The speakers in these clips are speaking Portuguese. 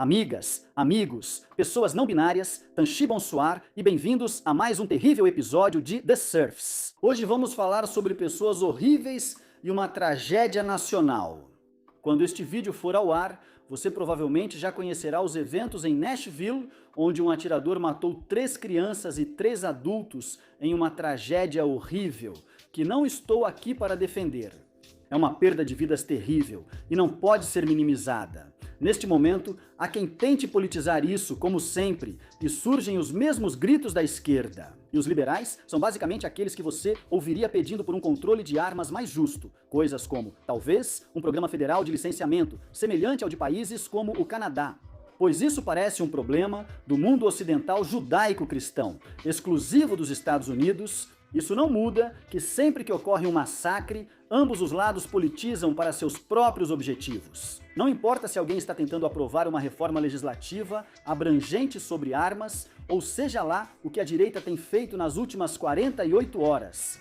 Amigas, amigos, pessoas não binárias, Tanshi Bonsoir e bem-vindos a mais um terrível episódio de The Serfs. Hoje vamos falar sobre pessoas horríveis e uma tragédia nacional. Quando este vídeo for ao ar, você provavelmente já conhecerá os eventos em Nashville, onde um atirador matou 3 crianças e 3 adultos em uma tragédia horrível, que não estou aqui para defender. É uma perda de vidas terrível e não pode ser minimizada. Neste momento, há quem tente politizar isso, como sempre, e surgem os mesmos gritos da esquerda. E os liberais são basicamente aqueles que você ouviria pedindo por um controle de armas mais justo. Coisas como, talvez, um programa federal de licenciamento, semelhante ao de países como o Canadá. Pois isso parece um problema do mundo ocidental judaico-cristão, exclusivo dos Estados Unidos. Isso não muda que sempre que ocorre um massacre, ambos os lados politizam para seus próprios objetivos. Não importa se alguém está tentando aprovar uma reforma legislativa abrangente sobre armas, ou seja lá o que a direita tem feito nas últimas 48 horas.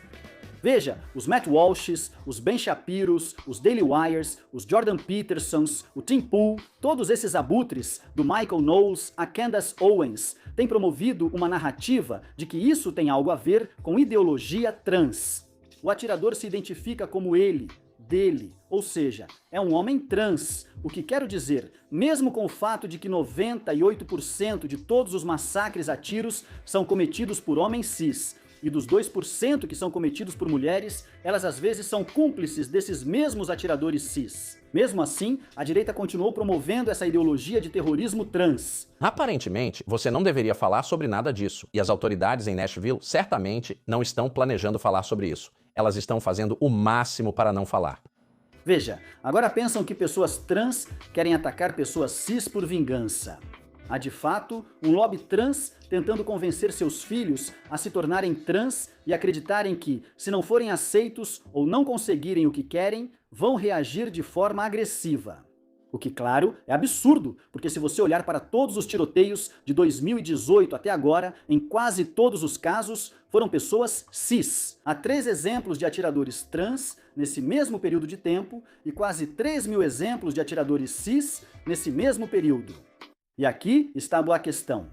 Veja, os Matt Walshes, os Ben Shapiros, os Daily Wires, os Jordan Petersons, o Tim Pool, todos esses abutres, do Michael Knowles a Candace Owens, têm promovido uma narrativa de que isso tem algo a ver com ideologia trans. O atirador se identifica como ele, dele, ou seja, é um homem trans, o que quero dizer, mesmo com o fato de que 98% de todos os massacres a tiros são cometidos por homens cis, e dos 2% que são cometidos por mulheres, elas às vezes são cúmplices desses mesmos atiradores cis. Mesmo assim, a direita continuou promovendo essa ideologia de terrorismo trans. Aparentemente, você não deveria falar sobre nada disso, e as autoridades em Nashville certamente não estão planejando falar sobre isso. Elas estão fazendo o máximo para não falar. Veja, agora pensam que pessoas trans querem atacar pessoas cis por vingança. Há de fato um lobby trans tentando convencer seus filhos a se tornarem trans e acreditarem que, se não forem aceitos ou não conseguirem o que querem, vão reagir de forma agressiva. O que, claro, é absurdo, porque se você olhar para todos os tiroteios de 2018 até agora, em quase todos os casos, foram pessoas cis. Há 3 exemplos de atiradores trans nesse mesmo período de tempo e quase 3.000 exemplos de atiradores cis nesse mesmo período. E aqui está a boa questão.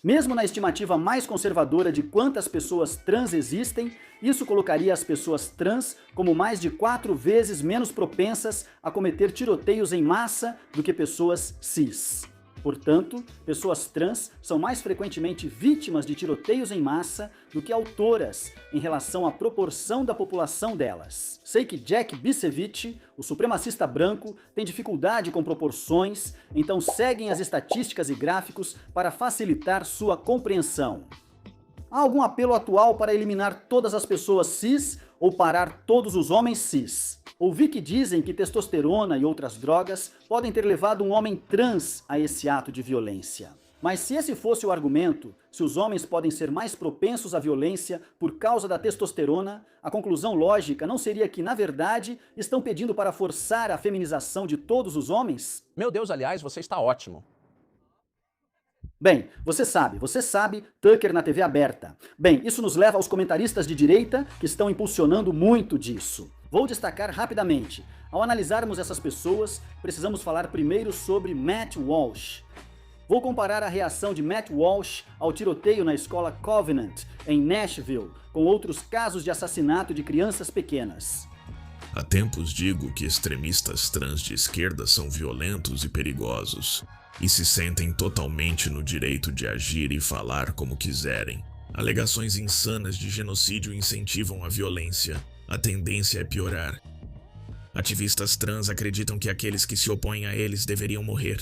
Mesmo na estimativa mais conservadora de quantas pessoas trans existem, isso colocaria as pessoas trans como mais de 4 vezes menos propensas a cometer tiroteios em massa do que pessoas cis. Portanto, pessoas trans são mais frequentemente vítimas de tiroteios em massa do que autoras em relação à proporção da população delas. Sei que Jack Bicevich, o supremacista branco, tem dificuldade com proporções, então seguem as estatísticas e gráficos para facilitar sua compreensão. Há algum apelo atual para eliminar todas as pessoas cis ou parar todos os homens cis? Ouvi que dizem que testosterona e outras drogas podem ter levado um homem trans a esse ato de violência. Mas se esse fosse o argumento, se os homens podem ser mais propensos à violência por causa da testosterona, a conclusão lógica não seria que, na verdade, estão pedindo para forçar a feminização de todos os homens? Meu Deus, aliás, você está ótimo. Bem, você sabe, Tucker na TV aberta. Bem, isso nos leva aos comentaristas de direita que estão impulsionando muito disso. Vou destacar rapidamente. Ao analisarmos essas pessoas, precisamos falar primeiro sobre Matt Walsh. Vou comparar a reação de Matt Walsh ao tiroteio na escola Covenant, em Nashville, com outros casos de assassinato de crianças pequenas. Há tempos digo que extremistas trans de esquerda são violentos e perigosos, e se sentem totalmente no direito de agir e falar como quiserem. Alegações insanas de genocídio incentivam a violência. A tendência é piorar. Ativistas trans acreditam que aqueles que se opõem a eles deveriam morrer.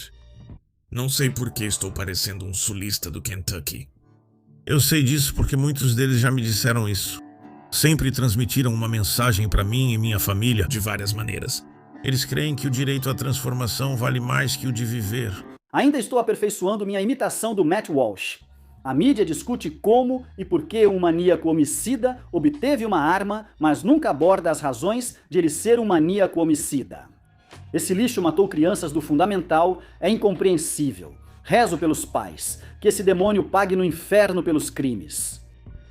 Não sei por que estou parecendo um sulista do Kentucky. Eu sei disso porque muitos deles já me disseram isso. Sempre transmitiram uma mensagem para mim e minha família de várias maneiras. Eles creem que o direito à transformação vale mais que o de viver. Ainda estou aperfeiçoando minha imitação do Matt Walsh. A mídia discute como e por que um maníaco homicida obteve uma arma, mas nunca aborda as razões de ele ser um maníaco homicida. Esse lixo matou crianças do fundamental é incompreensível. Rezo pelos pais, que esse demônio pague no inferno pelos crimes.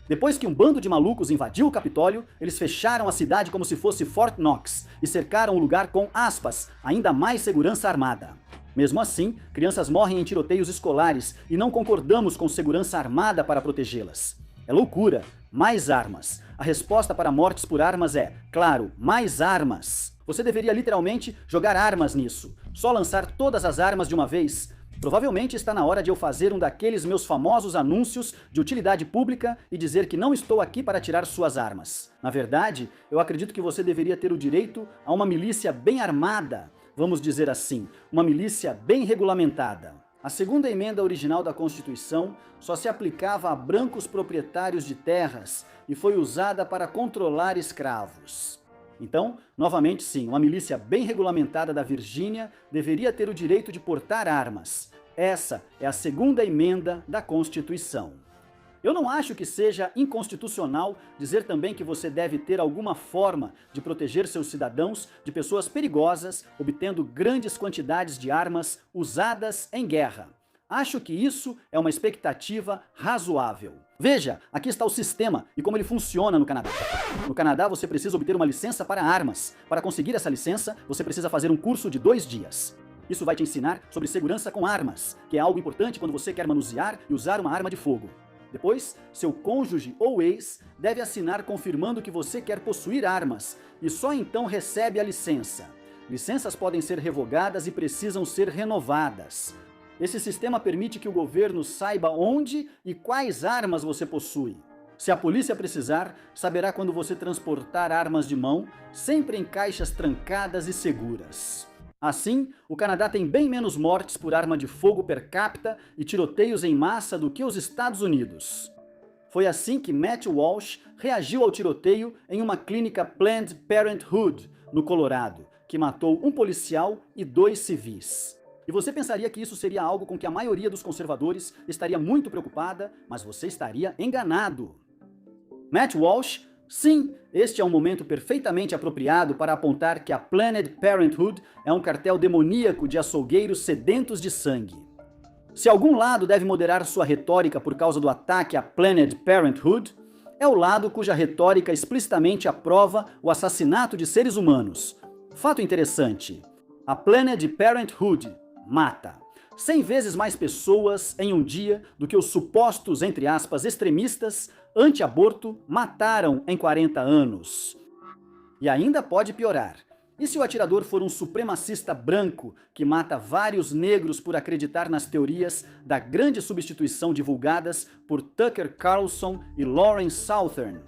Depois que um bando de malucos invadiu o Capitólio, eles fecharam a cidade como se fosse Fort Knox e cercaram o lugar com, aspas, ainda mais segurança armada. Mesmo assim, crianças morrem em tiroteios escolares e não concordamos com segurança armada para protegê-las. É loucura. Mais armas. A resposta para mortes por armas é, claro, mais armas. Você deveria literalmente jogar armas nisso. Só lançar todas as armas de uma vez. Provavelmente está na hora de eu fazer um daqueles meus famosos anúncios de utilidade pública e dizer que não estou aqui para tirar suas armas. Na verdade, eu acredito que você deveria ter o direito a uma milícia bem armada. Vamos dizer assim, uma milícia bem regulamentada. A segunda emenda original da Constituição só se aplicava a brancos proprietários de terras e foi usada para controlar escravos. Então, novamente sim, uma milícia bem regulamentada da Virgínia deveria ter o direito de portar armas. Essa é a segunda emenda da Constituição. Eu não acho que seja inconstitucional dizer também que você deve ter alguma forma de proteger seus cidadãos de pessoas perigosas, obtendo grandes quantidades de armas usadas em guerra. Acho que isso é uma expectativa razoável. Veja, aqui está o sistema e como ele funciona no Canadá. No Canadá, você precisa obter uma licença para armas. Para conseguir essa licença, você precisa fazer um curso de 2 dias. Isso vai te ensinar sobre segurança com armas, que é algo importante quando você quer manusear e usar uma arma de fogo. Depois, seu cônjuge ou ex deve assinar confirmando que você quer possuir armas e só então recebe a licença. Licenças podem ser revogadas e precisam ser renovadas. Esse sistema permite que o governo saiba onde e quais armas você possui. Se a polícia precisar, saberá quando você transportar armas de mão, sempre em caixas trancadas e seguras. Assim, o Canadá tem bem menos mortes por arma de fogo per capita e tiroteios em massa do que os Estados Unidos. Foi assim que Matt Walsh reagiu ao tiroteio em uma clínica Planned Parenthood, no Colorado, que matou um policial e 2 civis. E você pensaria que isso seria algo com que a maioria dos conservadores estaria muito preocupada, mas você estaria enganado. Matt Walsh, sim, este é um momento perfeitamente apropriado para apontar que a Planned Parenthood é um cartel demoníaco de açougueiros sedentos de sangue. Se algum lado deve moderar sua retórica por causa do ataque à Planned Parenthood, é o lado cuja retórica explicitamente aprova o assassinato de seres humanos. Fato interessante, a Planned Parenthood mata 100 vezes mais pessoas em um dia do que os supostos, entre aspas, extremistas anti-aborto mataram em 40 anos. E ainda pode piorar. E se o atirador for um supremacista branco que mata vários negros por acreditar nas teorias da grande substituição divulgadas por Tucker Carlson e Lauren Southern?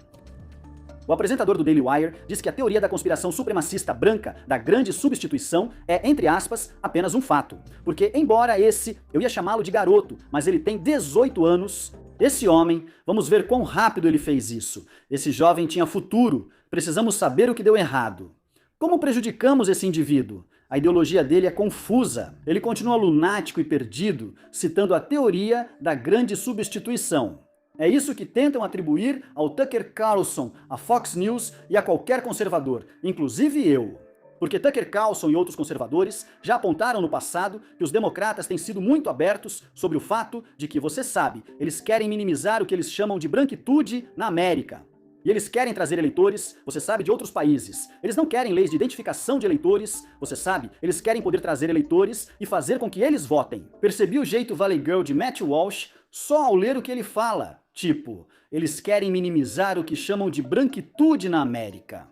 O apresentador do Daily Wire diz que a teoria da conspiração supremacista branca da grande substituição é, entre aspas, apenas um fato. Porque, embora eu ia chamá-lo de garoto, mas ele tem 18 anos, esse homem, vamos ver quão rápido ele fez isso. Esse jovem tinha futuro, precisamos saber o que deu errado. Como prejudicamos esse indivíduo? A ideologia dele é confusa. Ele continua lunático e perdido, citando a teoria da grande substituição. É isso que tentam atribuir ao Tucker Carlson, à Fox News e a qualquer conservador, inclusive eu. Porque Tucker Carlson e outros conservadores já apontaram no passado que os democratas têm sido muito abertos sobre o fato de que, você sabe, eles querem minimizar o que eles chamam de branquitude na América. E eles querem trazer eleitores, você sabe, de outros países. Eles não querem leis de identificação de eleitores, você sabe, eles querem poder trazer eleitores e fazer com que eles votem. Percebi o jeito Valley Girl de Matt Walsh só ao ler o que ele fala. Tipo, eles querem minimizar o que chamam de branquitude na América.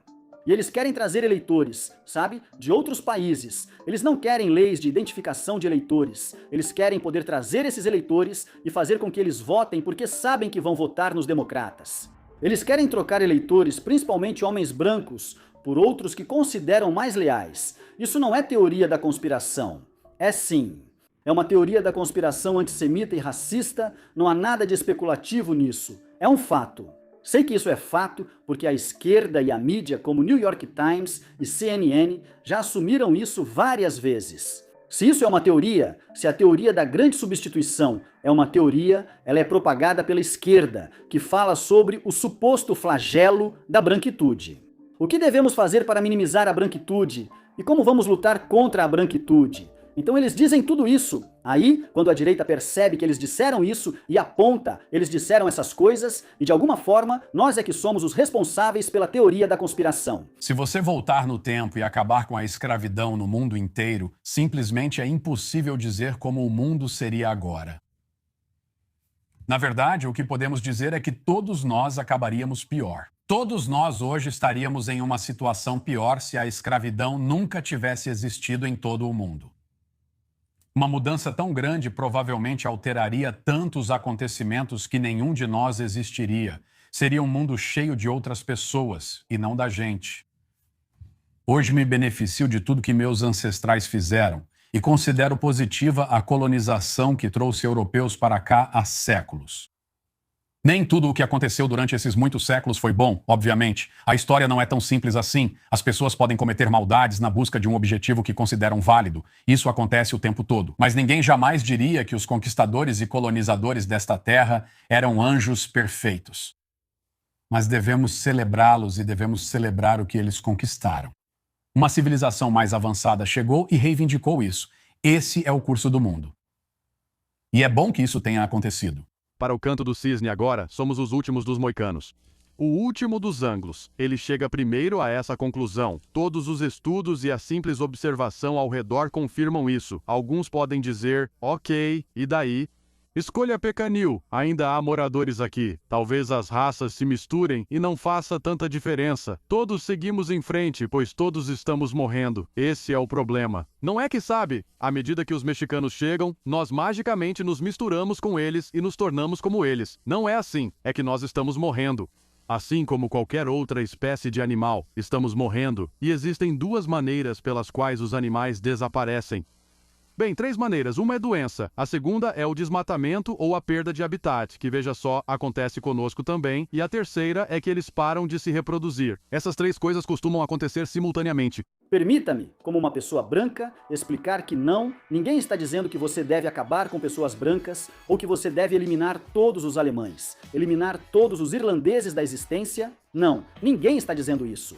E eles querem trazer eleitores, sabe, de outros países. Eles não querem leis de identificação de eleitores. Eles querem poder trazer esses eleitores e fazer com que eles votem porque sabem que vão votar nos democratas. Eles querem trocar eleitores, principalmente homens brancos, por outros que consideram mais leais. Isso não é teoria da conspiração. É sim. É uma teoria da conspiração antissemita e racista, não há nada de especulativo nisso. É um fato. Sei que isso é fato porque a esquerda e a mídia, como New York Times e CNN, já assumiram isso várias vezes. Se isso é uma teoria, se a teoria da grande substituição é uma teoria, ela é propagada pela esquerda, que fala sobre o suposto flagelo da branquitude. O que devemos fazer para minimizar a branquitude? E como vamos lutar contra a branquitude? Então eles dizem tudo isso. Aí, quando a direita percebe que eles disseram isso e aponta, eles disseram essas coisas, e de alguma forma, nós é que somos os responsáveis pela teoria da conspiração. Se você voltar no tempo e acabar com a escravidão no mundo inteiro, simplesmente é impossível dizer como o mundo seria agora. Na verdade, o que podemos dizer é que todos nós acabaríamos pior. Todos nós hoje estaríamos em uma situação pior se a escravidão nunca tivesse existido em todo o mundo. Uma mudança tão grande provavelmente alteraria tantos acontecimentos que nenhum de nós existiria. Seria um mundo cheio de outras pessoas e não da gente. Hoje me beneficio de tudo que meus ancestrais fizeram e considero positiva a colonização que trouxe europeus para cá há séculos. Nem tudo o que aconteceu durante esses muitos séculos foi bom, obviamente. A história não é tão simples assim. As pessoas podem cometer maldades na busca de um objetivo que consideram válido. Isso acontece o tempo todo. Mas ninguém jamais diria que os conquistadores e colonizadores desta terra eram anjos perfeitos. Mas devemos celebrá-los e devemos celebrar o que eles conquistaram. Uma civilização mais avançada chegou e reivindicou isso. Esse é o curso do mundo. E é bom que isso tenha acontecido. Para o canto do cisne agora, somos os últimos dos moicanos. O último dos ângulos. Ele chega primeiro a essa conclusão. Todos os estudos e a simples observação ao redor confirmam isso. Alguns podem dizer, ok, e daí? Escolha Pecanil, ainda há moradores aqui. Talvez as raças se misturem e não faça tanta diferença. Todos seguimos em frente, pois todos estamos morrendo. Esse é o problema. Não é que sabe, à medida que os mexicanos chegam, nós magicamente nos misturamos com eles e nos tornamos como eles. Não é assim, é que nós estamos morrendo. Assim como qualquer outra espécie de animal, estamos morrendo, e existem duas maneiras pelas quais os animais desaparecem. Bem, 3 maneiras. Uma é doença, a segunda é o desmatamento ou a perda de habitat, que, veja só, acontece conosco também, e a terceira é que eles param de se reproduzir. Essas 3 coisas costumam acontecer simultaneamente. Permita-me, como uma pessoa branca, explicar que não, ninguém está dizendo que você deve acabar com pessoas brancas ou que você deve eliminar todos os alemães, eliminar todos os irlandeses da existência. Não, ninguém está dizendo isso.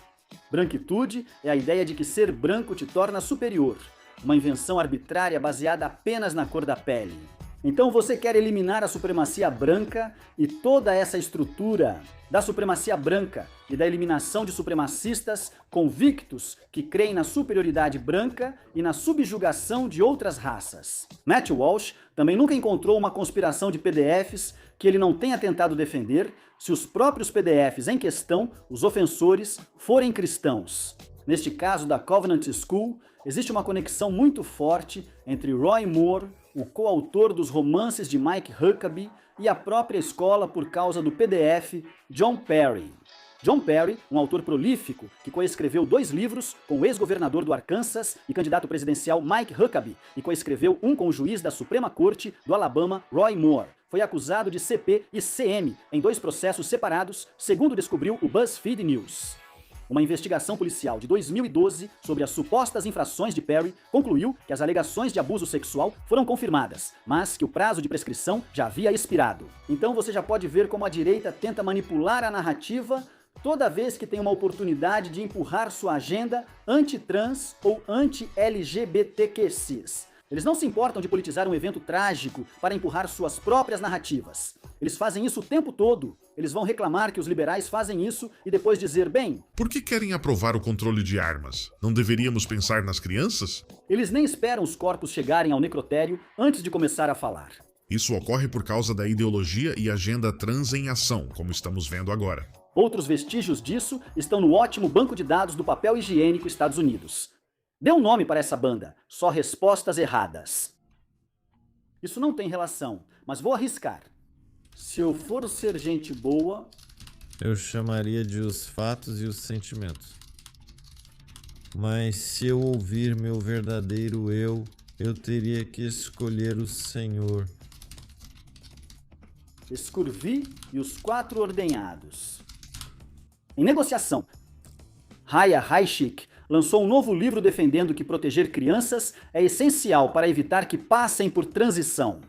Branquitude é a ideia de que ser branco te torna superior. Uma invenção arbitrária baseada apenas na cor da pele. Então você quer eliminar a supremacia branca e toda essa estrutura da supremacia branca e da eliminação de supremacistas convictos que creem na superioridade branca e na subjugação de outras raças. Matt Walsh também nunca encontrou uma conspiração de PDFs que ele não tenha tentado defender se os próprios PDFs em questão, os ofensores, forem cristãos. Neste caso da Covenant School, existe uma conexão muito forte entre Roy Moore, o coautor dos romances de Mike Huckabee, e a própria escola por causa do PDF John Perry. John Perry, um autor prolífico que coescreveu 2 livros com o ex-governador do Arkansas e candidato presidencial Mike Huckabee, e coescreveu um com o juiz da Suprema Corte do Alabama, Roy Moore. Foi acusado de CP e CM em 2 processos separados, segundo descobriu o BuzzFeed News. Uma investigação policial de 2012 sobre as supostas infrações de Perry concluiu que as alegações de abuso sexual foram confirmadas, mas que o prazo de prescrição já havia expirado. Então você já pode ver como a direita tenta manipular a narrativa toda vez que tem uma oportunidade de empurrar sua agenda anti-trans ou anti-LGBTQcis. Eles não se importam de politizar um evento trágico para empurrar suas próprias narrativas. Eles fazem isso o tempo todo. Eles vão reclamar que os liberais fazem isso e depois dizer, bem... Por que querem aprovar o controle de armas? Não deveríamos pensar nas crianças? Eles nem esperam os corpos chegarem ao necrotério antes de começar a falar. Isso ocorre por causa da ideologia e agenda trans em ação, como estamos vendo agora. Outros vestígios disso estão no ótimo banco de dados do papel higiênico Estados Unidos. Dê um nome para essa banda. Só respostas erradas. Isso não tem relação, mas vou arriscar. Se eu for ser gente boa... Eu chamaria de os fatos e os sentimentos. Mas se eu ouvir meu verdadeiro eu teria que escolher o Senhor. Scurvy e os 4 ordenhados. Em negociação, Raya Heischig lançou um novo livro defendendo que proteger crianças é essencial para evitar que passem por transição.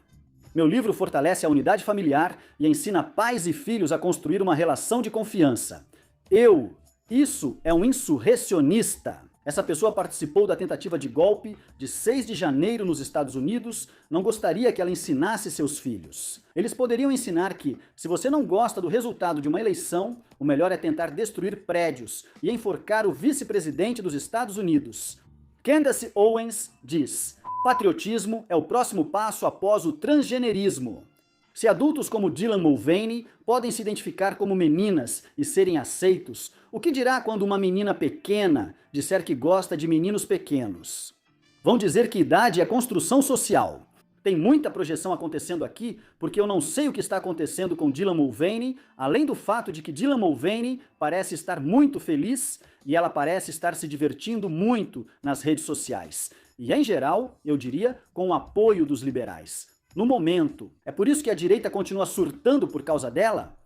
Meu livro fortalece a unidade familiar e ensina pais e filhos a construir uma relação de confiança. Isso é um insurrecionista. Essa pessoa participou da tentativa de golpe de 6 de janeiro nos Estados Unidos, não gostaria que ela ensinasse seus filhos. Eles poderiam ensinar que, se você não gosta do resultado de uma eleição, o melhor é tentar destruir prédios e enforcar o vice-presidente dos Estados Unidos. Candace Owens diz: patriotismo é o próximo passo após o transgenerismo. Se adultos como Dylan Mulvaney podem se identificar como meninas e serem aceitos, o que dirá quando uma menina pequena disser que gosta de meninos pequenos? Vão dizer que idade é construção social. Tem muita projeção acontecendo aqui, porque eu não sei o que está acontecendo com Dylan Mulvaney, além do fato de que Dylan Mulvaney parece estar muito feliz e ela parece estar se divertindo muito nas redes sociais. E, em geral, eu diria, com o apoio dos liberais. No momento. É por isso que a direita continua surtando por causa dela?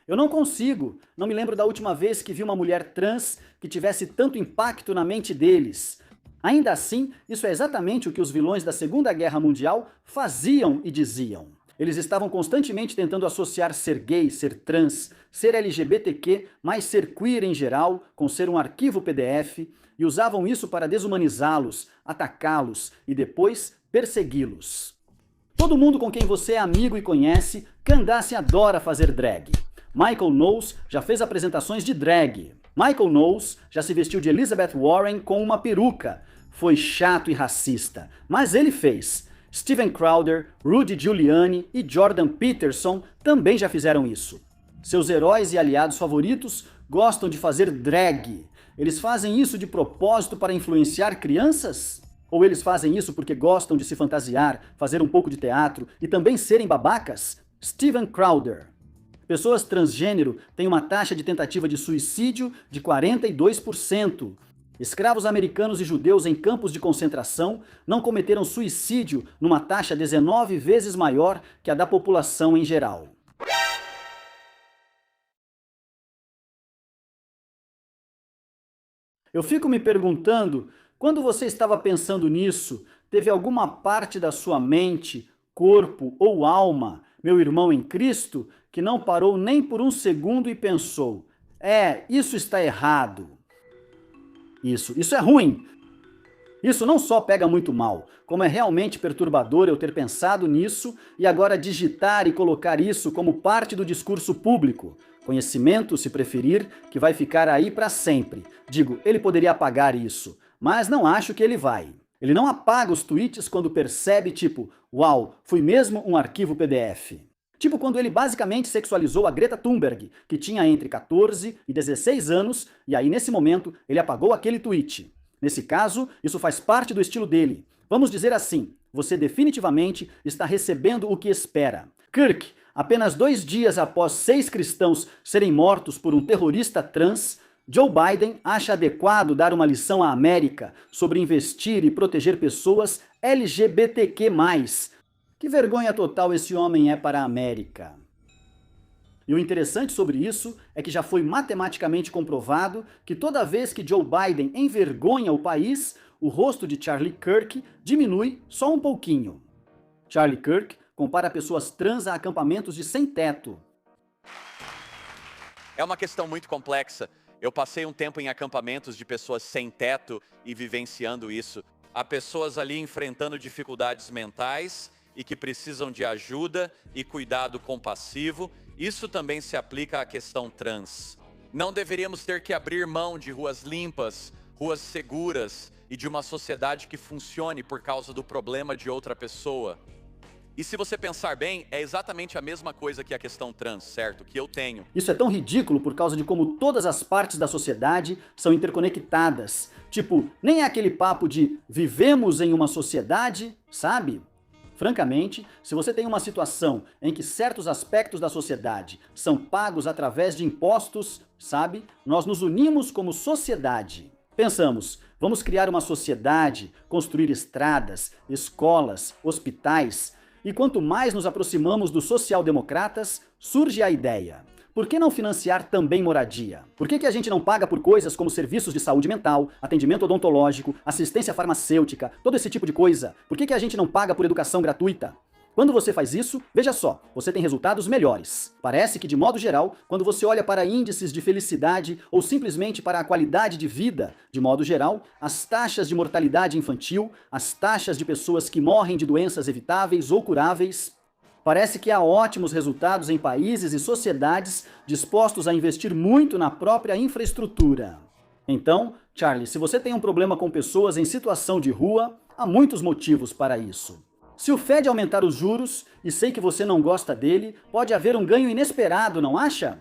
Eu não consigo. Não me lembro da última vez que vi uma mulher trans que tivesse tanto impacto na mente deles. Ainda assim, isso é exatamente o que os vilões da Segunda Guerra Mundial faziam e diziam. Eles estavam constantemente tentando associar ser gay, ser trans, ser LGBTQ, mas ser queer em geral, com ser um arquivo PDF, e usavam isso para desumanizá-los, atacá-los e depois persegui-los. Todo mundo com quem você é amigo e conhece, Candace adora fazer drag. Michael Knowles já fez apresentações de drag. Michael Knowles já se vestiu de Elizabeth Warren com uma peruca. Foi chato e racista, mas ele fez. Steven Crowder, Rudy Giuliani e Jordan Peterson também já fizeram isso. Seus heróis e aliados favoritos gostam de fazer drag. Eles fazem isso de propósito para influenciar crianças? Ou eles fazem isso porque gostam de se fantasiar, fazer um pouco de teatro e também serem babacas? Steven Crowder. Pessoas transgênero têm uma taxa de tentativa de suicídio de 42%. Escravos americanos e judeus em campos de concentração não cometeram suicídio numa taxa 19 vezes maior que a da população em geral. Eu fico me perguntando, quando você estava pensando nisso, teve alguma parte da sua mente, corpo ou alma, meu irmão em Cristo, que não parou nem por um segundo e pensou: isso está errado. Isso é ruim. Isso não só pega muito mal, como é realmente perturbador eu ter pensado nisso e agora digitar e colocar isso como parte do discurso público. Conhecimento, se preferir, que vai ficar aí para sempre. Digo, ele poderia apagar isso, mas não acho que ele vai. Ele não apaga os tweets quando percebe, tipo, uau, fui mesmo um arquivo PDF. Tipo quando ele basicamente sexualizou a Greta Thunberg, que tinha entre 14 e 16 anos, e aí nesse momento ele apagou aquele tweet. Nesse caso, isso faz parte do estilo dele. Vamos dizer assim, você definitivamente está recebendo o que espera. Kirk, apenas 2 dias após 6 cristãos serem mortos por um terrorista trans, Joe Biden acha adequado dar uma lição à América sobre investir e proteger pessoas LGBTQ+. Que vergonha total esse homem é para a América. E o interessante sobre isso é que já foi matematicamente comprovado que toda vez que Joe Biden envergonha o país, o rosto de Charlie Kirk diminui só um pouquinho. Charlie Kirk compara pessoas trans a acampamentos de sem-teto. É uma questão muito complexa. Eu passei um tempo em acampamentos de pessoas sem teto e vivenciando isso. Há pessoas ali enfrentando dificuldades mentais e que precisam de ajuda e cuidado compassivo. Isso também se aplica à questão trans. Não deveríamos ter que abrir mão de ruas limpas, ruas seguras e de uma sociedade que funcione por causa do problema de outra pessoa. E se você pensar bem, é exatamente a mesma coisa que a questão trans, certo? Que eu tenho. Isso é tão ridículo por causa de como todas as partes da sociedade são interconectadas. Tipo, nem é aquele papo de vivemos em uma sociedade, sabe? Francamente, se você tem uma situação em que certos aspectos da sociedade são pagos através de impostos, sabe? Nós nos unimos como sociedade. Pensamos, vamos criar uma sociedade, construir estradas, escolas, hospitais. E quanto mais nos aproximamos dos social-democratas, surge a ideia. Por que não financiar também moradia? Por que a gente não paga por coisas como serviços de saúde mental, atendimento odontológico, assistência farmacêutica, todo esse tipo de coisa? Por que a gente não paga por educação gratuita? Quando você faz isso, veja só, você tem resultados melhores. Parece que, de modo geral, quando você olha para índices de felicidade ou simplesmente para a qualidade de vida, de modo geral, as taxas de mortalidade infantil, as taxas de pessoas que morrem de doenças evitáveis ou curáveis, parece que há ótimos resultados em países e sociedades dispostos a investir muito na própria infraestrutura. Então, Charlie, se você tem um problema com pessoas em situação de rua, há muitos motivos para isso. Se o Fed aumentar os juros, e sei que você não gosta dele, pode haver um ganho inesperado, não acha?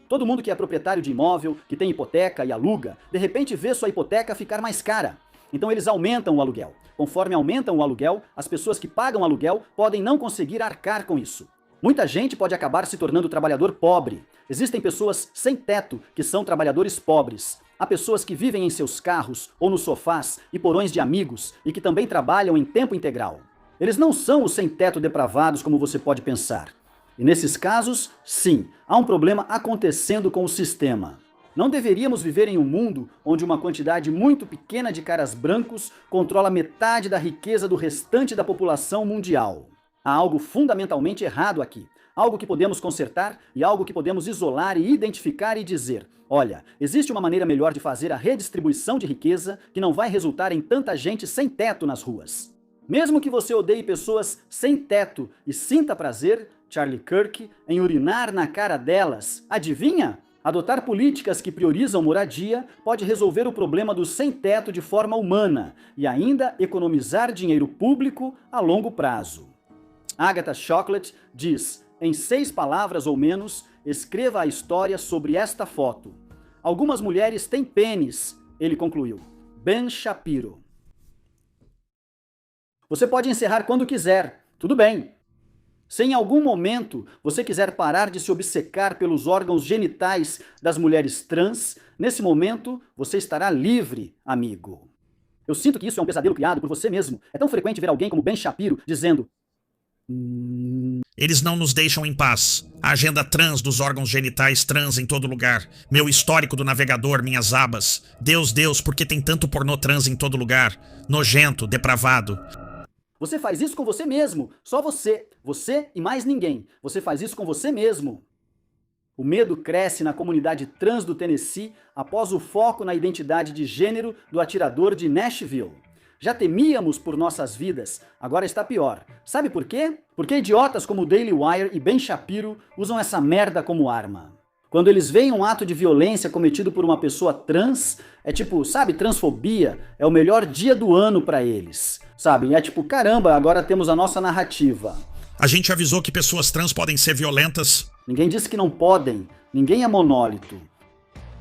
Todo mundo que é proprietário de imóvel, que tem hipoteca e aluga, de repente vê sua hipoteca ficar mais cara. Então eles aumentam o aluguel. Conforme aumentam o aluguel, as pessoas que pagam aluguel podem não conseguir arcar com isso. Muita gente pode acabar se tornando trabalhador pobre. Existem pessoas sem teto que são trabalhadores pobres. Há pessoas que vivem em seus carros ou nos sofás e porões de amigos e que também trabalham em tempo integral. Eles não são os sem-teto depravados como você pode pensar. E nesses casos, sim, há um problema acontecendo com o sistema. Não deveríamos viver em um mundo onde uma quantidade muito pequena de caras brancos controla metade da riqueza do restante da população mundial. Há algo fundamentalmente errado aqui. Algo que podemos consertar e algo que podemos isolar e identificar e dizer: olha, existe uma maneira melhor de fazer a redistribuição de riqueza que não vai resultar em tanta gente sem teto nas ruas. Mesmo que você odeie pessoas sem teto e sinta prazer, Charlie Kirk, em urinar na cara delas, adivinha? Adotar políticas que priorizam moradia pode resolver o problema do sem-teto de forma humana e ainda economizar dinheiro público a longo prazo. Agatha Chocolate diz: em 6 palavras ou menos, escreva a história sobre esta foto. Algumas mulheres têm pênis, ele concluiu. Ben Shapiro. Você pode encerrar quando quiser, tudo bem. Se em algum momento você quiser parar de se obcecar pelos órgãos genitais das mulheres trans, nesse momento você estará livre, amigo. Eu sinto que isso é um pesadelo criado por você mesmo. É tão frequente ver alguém como Ben Shapiro dizendo: eles não nos deixam em paz. A agenda trans dos órgãos genitais trans em todo lugar. Meu histórico do navegador, minhas abas. Deus, Deus, por que tem tanto pornô trans em todo lugar? Nojento, depravado. Você faz isso com você mesmo, só você. Você e mais ninguém. Você faz isso com você mesmo. O medo cresce na comunidade trans do Tennessee após o foco na identidade de gênero do atirador de Nashville. Já temíamos por nossas vidas, agora está pior. Sabe por quê? Porque idiotas como o Daily Wire e Ben Shapiro usam essa merda como arma. Quando eles veem um ato de violência cometido por uma pessoa trans, é tipo, sabe, transfobia, é o melhor dia do ano pra eles. Sabe, é tipo, caramba, agora temos a nossa narrativa. A gente avisou que pessoas trans podem ser violentas. Ninguém disse que não podem, ninguém é monólito.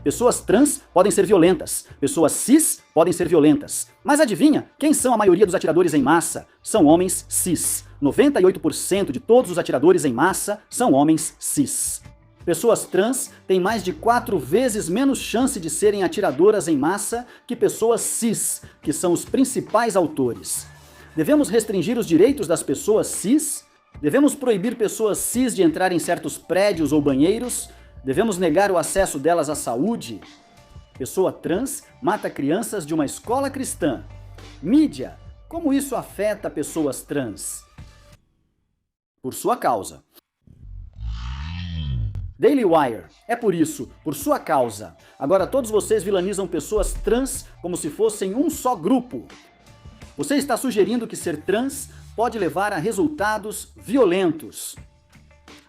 Pessoas trans podem ser violentas, pessoas cis podem ser violentas. Mas adivinha, quem são a maioria dos atiradores em massa? São homens cis. 98% de todos os atiradores em massa são homens cis. Pessoas trans têm mais de 4 vezes menos chance de serem atiradoras em massa que pessoas cis, que são os principais autores. Devemos restringir os direitos das pessoas cis? Devemos proibir pessoas cis de entrar em certos prédios ou banheiros? Devemos negar o acesso delas à saúde? Pessoa trans mata crianças de uma escola cristã. Mídia, como isso afeta pessoas trans? Por sua causa. Daily Wire, é por isso, por sua causa. Agora todos vocês vilanizam pessoas trans como se fossem um só grupo. Você está sugerindo que ser trans pode levar a resultados violentos.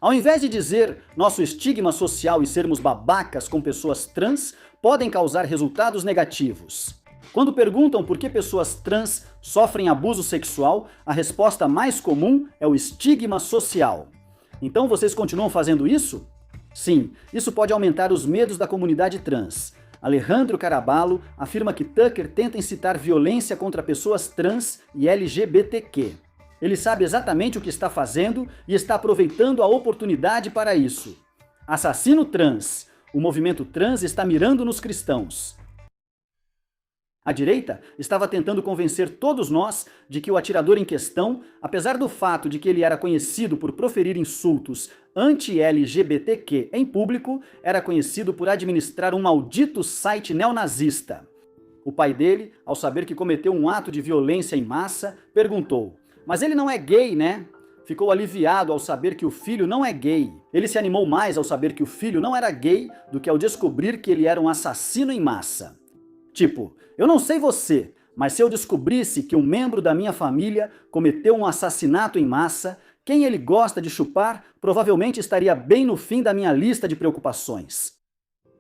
Ao invés de dizer nosso estigma social e sermos babacas com pessoas trans, podem causar resultados negativos. Quando perguntam por que pessoas trans sofrem abuso sexual, a resposta mais comum é o estigma social. Então vocês continuam fazendo isso? Sim, isso pode aumentar os medos da comunidade trans. Alejandro Caraballo afirma que Tucker tenta incitar violência contra pessoas trans e LGBTQ. Ele sabe exatamente o que está fazendo e está aproveitando a oportunidade para isso. Assassino trans. O movimento trans está mirando nos cristãos. A direita estava tentando convencer todos nós de que o atirador em questão, apesar do fato de que ele era conhecido por proferir insultos anti-LGBTQ em público, era conhecido por administrar um maldito site neonazista. O pai dele, ao saber que cometeu um ato de violência em massa, perguntou: mas ele não é gay, né? ficou aliviado ao saber que o filho não é gay. Ele se animou mais ao saber que o filho não era gay do que ao descobrir que ele era um assassino em massa. Tipo, eu não sei você, mas se eu descobrisse que um membro da minha família cometeu um assassinato em massa, quem ele gosta de chupar provavelmente estaria bem no fim da minha lista de preocupações.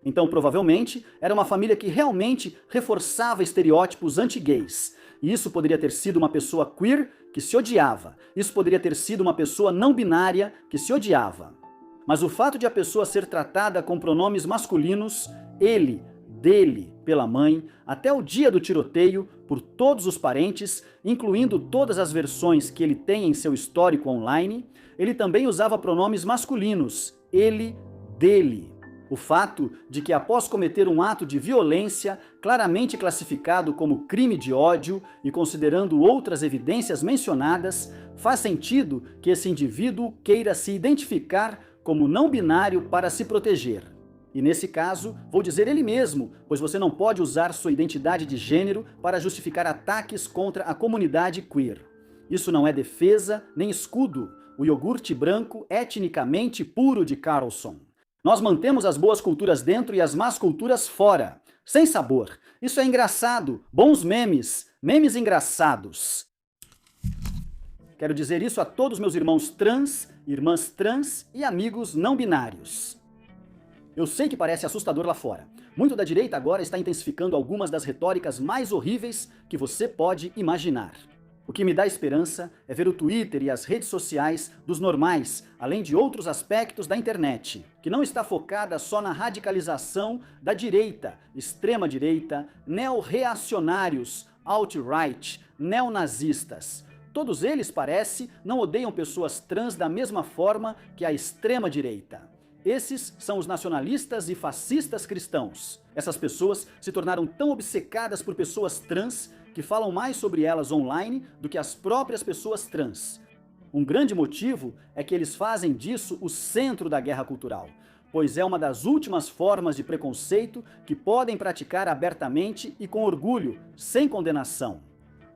Então, provavelmente, era uma família que realmente reforçava estereótipos anti-gays. E isso poderia ter sido uma pessoa queer que se odiava. Isso poderia ter sido uma pessoa não binária que se odiava. Mas o fato de a pessoa ser tratada com pronomes masculinos, ele, dele, pela mãe, até o dia do tiroteio, por todos os parentes, incluindo todas as versões que ele tem em seu histórico online, ele também usava pronomes masculinos, ele, dele. O fato de que após cometer um ato de violência, claramente classificado como crime de ódio e considerando outras evidências mencionadas, faz sentido que esse indivíduo queira se identificar como não binário para se proteger. E nesse caso, vou dizer ele mesmo, pois você não pode usar sua identidade de gênero para justificar ataques contra a comunidade queer. Isso não é defesa nem escudo, o iogurte branco etnicamente puro de Carlson. Nós mantemos as boas culturas dentro e as más culturas fora. Sem sabor. Isso é engraçado. Bons memes. Memes engraçados. Quero dizer isso a todos meus irmãos trans, irmãs trans e amigos não binários. Eu sei que parece assustador lá fora. Muito da direita agora está intensificando algumas das retóricas mais horríveis que você pode imaginar. O que me dá esperança é ver o Twitter e as redes sociais dos normais, além de outros aspectos da internet, que não está focada só na radicalização da direita, extrema-direita, neo-reacionários, alt-right, neonazistas. Todos eles, parece, não odeiam pessoas trans da mesma forma que a extrema-direita. Esses são os nacionalistas e fascistas cristãos. Essas pessoas se tornaram tão obcecadas por pessoas trans que falam mais sobre elas online do que as próprias pessoas trans. Um grande motivo é que eles fazem disso o centro da guerra cultural, pois é uma das últimas formas de preconceito que podem praticar abertamente e com orgulho, sem condenação.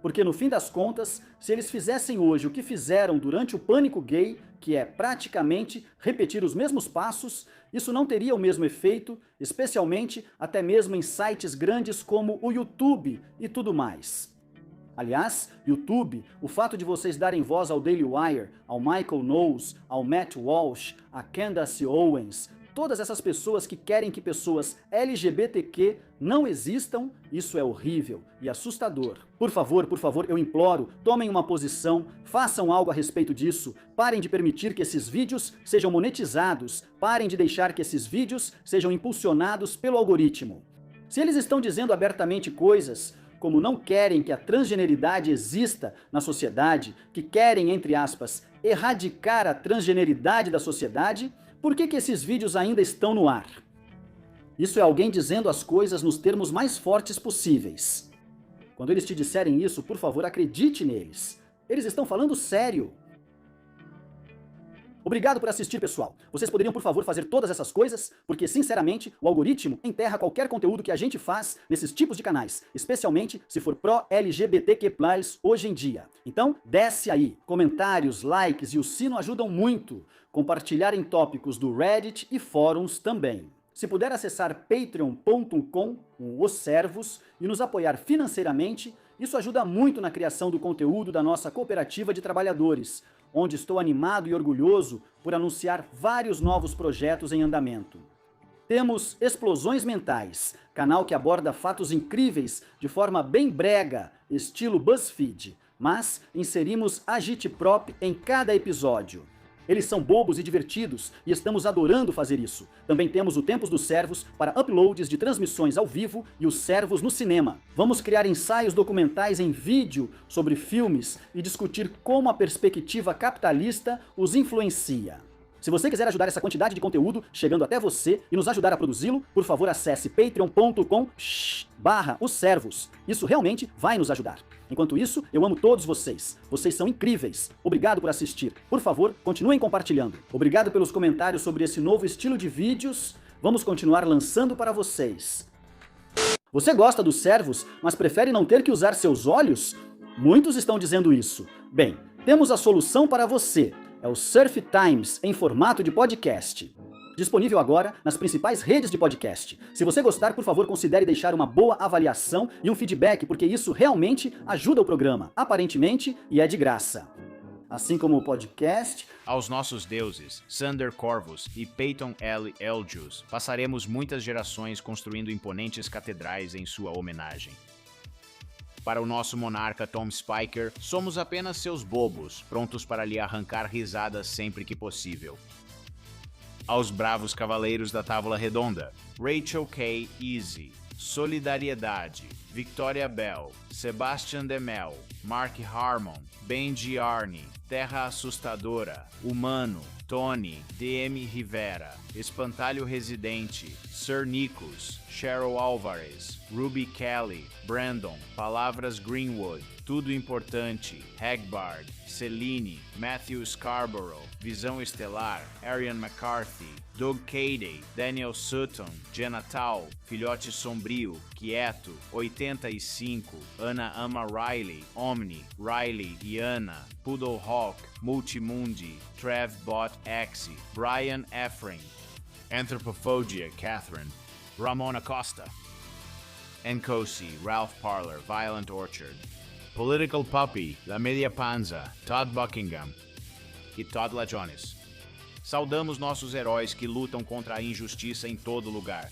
Porque no fim das contas, se eles fizessem hoje o que fizeram durante o pânico gay, que é praticamente repetir os mesmos passos, isso não teria o mesmo efeito, especialmente até mesmo em sites grandes como o YouTube e tudo mais. Aliás, YouTube, o fato de vocês darem voz ao Daily Wire, ao Michael Knowles, ao Matt Walsh, a Candace Owens, todas essas pessoas que querem que pessoas LGBTQ não existam, isso é horrível e assustador. Por favor, eu imploro, tomem uma posição, façam algo a respeito disso, parem de permitir que esses vídeos sejam monetizados, parem de deixar que esses vídeos sejam impulsionados pelo algoritmo. Se eles estão dizendo abertamente coisas como não querem que a transgeneridade exista na sociedade, que querem, entre aspas, erradicar a transgeneridade da sociedade, por que esses vídeos ainda estão no ar? Isso é alguém dizendo as coisas nos termos mais fortes possíveis. Quando eles te disserem isso, por favor, acredite neles. Eles estão falando sério. Obrigado por assistir, pessoal. Vocês poderiam, por favor, fazer todas essas coisas? Porque, sinceramente, o algoritmo enterra qualquer conteúdo que a gente faz nesses tipos de canais, especialmente se for pró-LGBTQ+, hoje em dia. Então, desce aí. Comentários, likes e o sino ajudam muito. Compartilhar em tópicos do Reddit e fóruns também. Se puder acessar patreon.com, os servos, e nos apoiar financeiramente, isso ajuda muito na criação do conteúdo da nossa cooperativa de trabalhadores, onde estou animado e orgulhoso por anunciar vários novos projetos em andamento. Temos Explosões Mentais, canal que aborda fatos incríveis de forma bem brega, estilo BuzzFeed, mas inserimos agitprop em cada episódio. Eles são bobos e divertidos e estamos adorando fazer isso. Também temos o Tempos dos Servos para uploads de transmissões ao vivo e os servos no cinema. Vamos criar ensaios documentais em vídeo sobre filmes e discutir como a perspectiva capitalista os influencia. Se você quiser ajudar essa quantidade de conteúdo chegando até você e nos ajudar a produzi-lo, por favor acesse patreon.com/os servos. Isso realmente vai nos ajudar. Enquanto isso, eu amo todos vocês. Vocês são incríveis. Obrigado por assistir. Por favor, continuem compartilhando. Obrigado pelos comentários sobre esse novo estilo de vídeos. Vamos continuar lançando para vocês. Você gosta dos servos, mas prefere não ter que usar seus olhos? Muitos estão dizendo isso. Bem, Temos a solução para você. É o Surf Times em formato de podcast. Disponível agora nas principais redes de podcast. Se você gostar, por favor, considere deixar uma boa avaliação e um feedback, porque isso realmente ajuda o programa, aparentemente, e é de graça. Assim como o podcast... Aos nossos deuses, Sander Corvus e Peyton L. Eljus, passaremos muitas gerações construindo imponentes catedrais em sua homenagem. Para o nosso monarca Tom Spiker, somos apenas seus bobos, prontos para lhe arrancar risadas sempre que possível. Aos bravos cavaleiros da Távola Redonda, Rachel K. Easy, Solidariedade, Victoria Bell, Sebastian Demel, Mark Harmon, Benji Arne, Terra Assustadora, Humano, Tony, DM Rivera, Espantalho Residente, Sir Nikos, Cheryl Alvarez, Ruby Kelly, Brandon, Palavras Greenwood, Tudo Importante, Hagbard, Celine, Matthew Scarborough, Visão Estelar, Arian McCarthy, Doug Cady, Daniel Sutton, Jenna Tal, Filhote Sombrio, Quieto, 85, Ana Ama Riley, Omni, Riley e Ana, Poodle Hawk, Multimundi, Trev Bot X, Brian Ephraim, Anthropophagia Catherine, Ramona Costa, Nkosi, Ralph Parler, Violent Orchard, Political Puppy, La Media Panza, Todd Buckingham e Todd LaJones. Saudamos nossos heróis que lutam contra a injustiça em todo lugar.